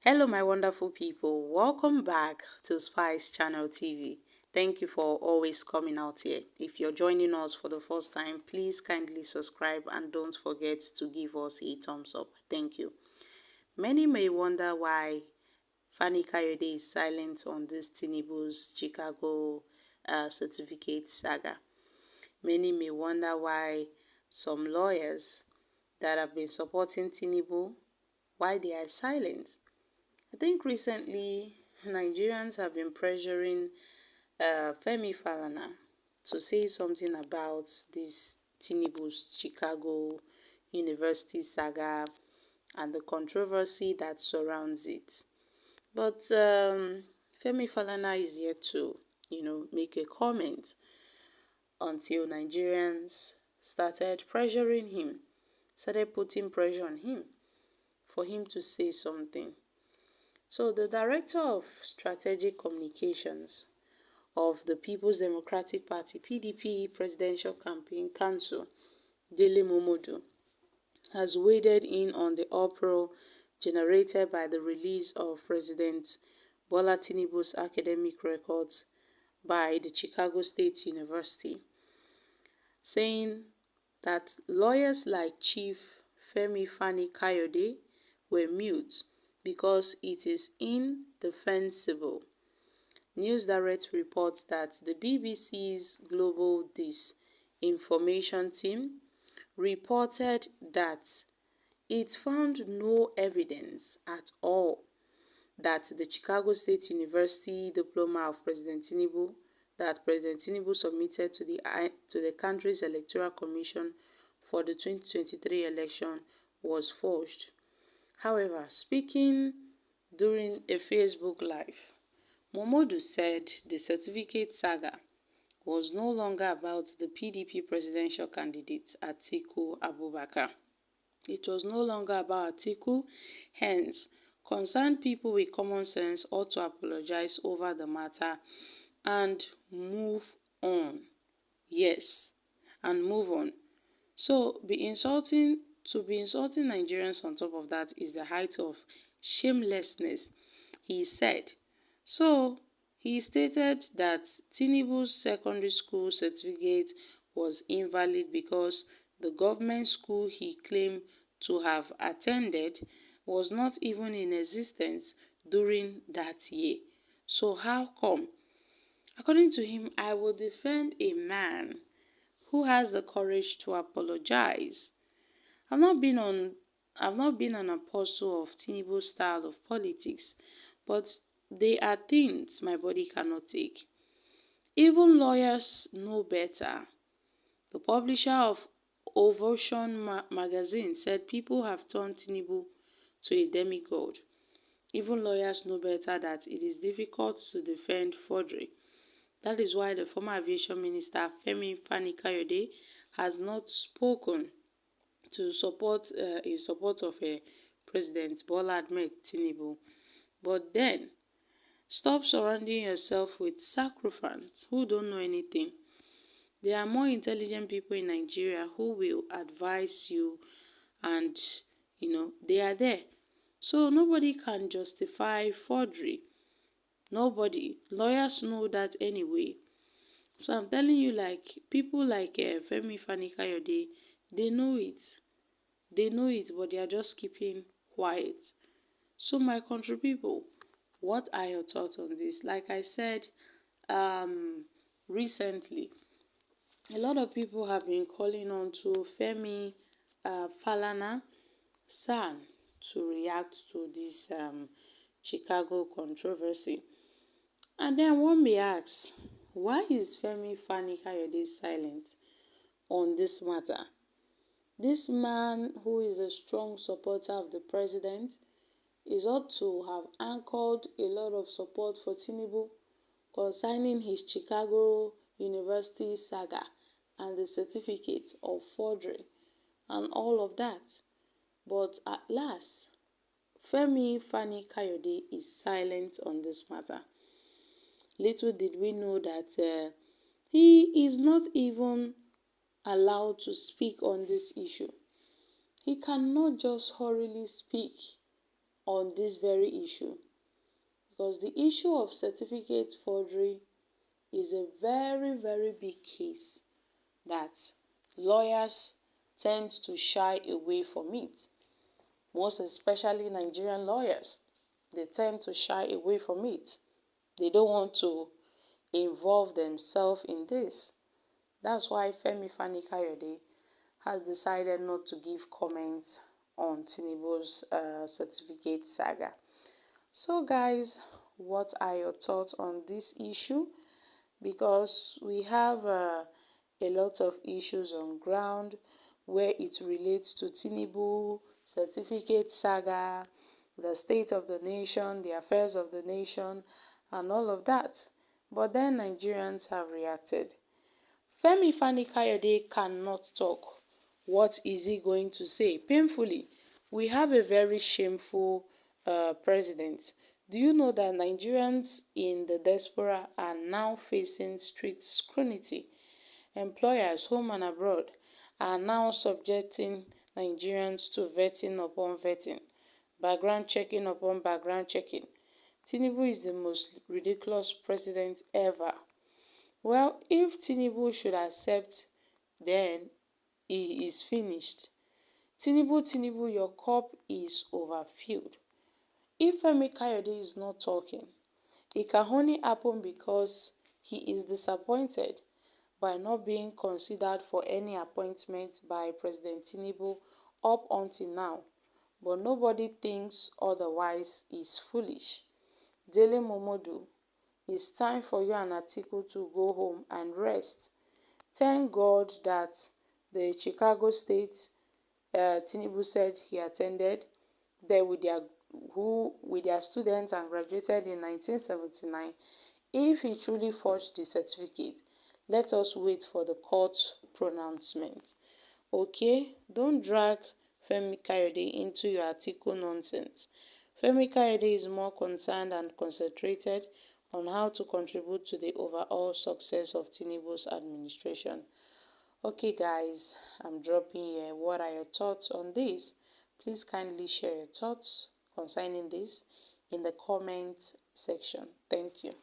Hello, my wonderful people. Welcome back to Spice Channel TV. Thank you for always coming out here. If you're joining us for the first time, please kindly subscribe and don't forget to give us a thumbs up. Thank you. Many may wonder why Fani-Kayode is silent on this Tinubu's Chicago certificate saga. Many may wonder why some lawyers that have been supporting Tinubu, why they are silent. I think recently Nigerians have been pressuring Femi Falana to say something about this Tinubu's Chicago University saga and the controversy that surrounds it. But Femi Falana is yet to, make a comment until Nigerians started pressuring him, started putting pressure on him for him to say something. So the Director of Strategic Communications of the People's Democratic Party (PDP) Presidential Campaign Council, Momodu, has waded in on the uproar generated by the release of President Bola Tinubu's academic records by the Chicago State University, saying that lawyers like Chief Femi Fani-Kayode were mute because it is indefensible. News Direct reports that the BBC's Global Disinformation team reported that it found no evidence at all that the Chicago State University diploma of President Tinubu that President Tinubu submitted to the country's Electoral Commission for the 2023 election was forged. However, speaking during a Facebook Live, Momodu said the certificate saga was no longer about the PDP presidential candidate Atiku Abubakar. It was no longer about Atiku, hence, concerned people with common sense ought to apologize over the matter and move on. Yes, and move on. So, to be insulting Nigerians on top of that is the height of shamelessness, he said. So, he stated that Tinubu's secondary school certificate was invalid because the government school he claimed to have attended was not even in existence during that year. So how come? According to him, I will defend a man who has the courage to apologize. I've not been an apostle of Tinubu's style of politics, but they are things my body cannot take. Even lawyers know better. The publisher of Ovation magazine said people have turned Tinubu to a demigod. Even lawyers know better that it is difficult to defend forgery. That is why the former aviation minister Femi Fani-Kayode has not spoken to support in support of President Bola Ahmed Tinubu. But then, stop surrounding yourself with sycophants who don't know anything. There are more intelligent people in Nigeria who will advise you, and they are there. So nobody can justify forgery. Nobody. Lawyers know that anyway. So I'm telling you, like people like Femi Fani-Kayode, they know it. They know it, but they are just keeping quiet. So my country people, what are your thoughts on this? Like I said, recently, a lot of people have been calling on to Femi Falana San to react to this Chicago controversy. And then one may ask, why is Femi Fani-Kayode silent on this matter? This man, who is a strong supporter of the president, is ought to have anchored a lot of support for Tinubu concerning his Chicago University saga and the certificate of forgery and all of that. But at last, Femi Fani-Kayode is silent on this matter. Little did we know that he is not even allowed to speak on this issue. He cannot just hurriedly speak on this very issue, because the issue of certificate forgery is a very, very big case that lawyers tend to shy away from it. Most especially Nigerian lawyers, they tend to shy away from it. They don't want to involve themselves in this. That's why Fani-Kayode has decided not to give comments on Tinubu's certificate saga. So guys, what are your thoughts on this issue? Because we have a lot of issues on ground where it relates to Tinubu, certificate saga, the state of the nation, the affairs of the nation, and all of that. But then Nigerians have reacted. Fani-Kayode cannot talk. What is he going to say? Painfully, we have a very shameful president. Do you know that Nigerians in the diaspora are now facing strict scrutiny? Employers, home and abroad, are now subjecting Nigerians to vetting upon vetting, background checking upon background checking. Tinubu is the most ridiculous president ever. Well, if Tinubu should accept, then he is finished. Tinubu, your cup is overfilled. If Fani-Kayode is not talking, it can only happen because he is disappointed by not being considered for any appointment by President Tinubu up until now. But nobody thinks otherwise is foolish. Daily Momodu, it's time for you and Atiku to go home and rest. Thank God that the Chicago State Tinubu said he attended there with their students and graduated in 1979. If he truly forged the certificate, let us wait for the court pronouncement. Okay, don't drag Fani-Kayode into your Atiku nonsense. Fani-Kayode is more concerned and concentrated on how to contribute to the overall success of Tinubu's administration. Okay guys, I'm dropping here. What are your thoughts on this? Please kindly share your thoughts concerning this in the comment section. Thank you.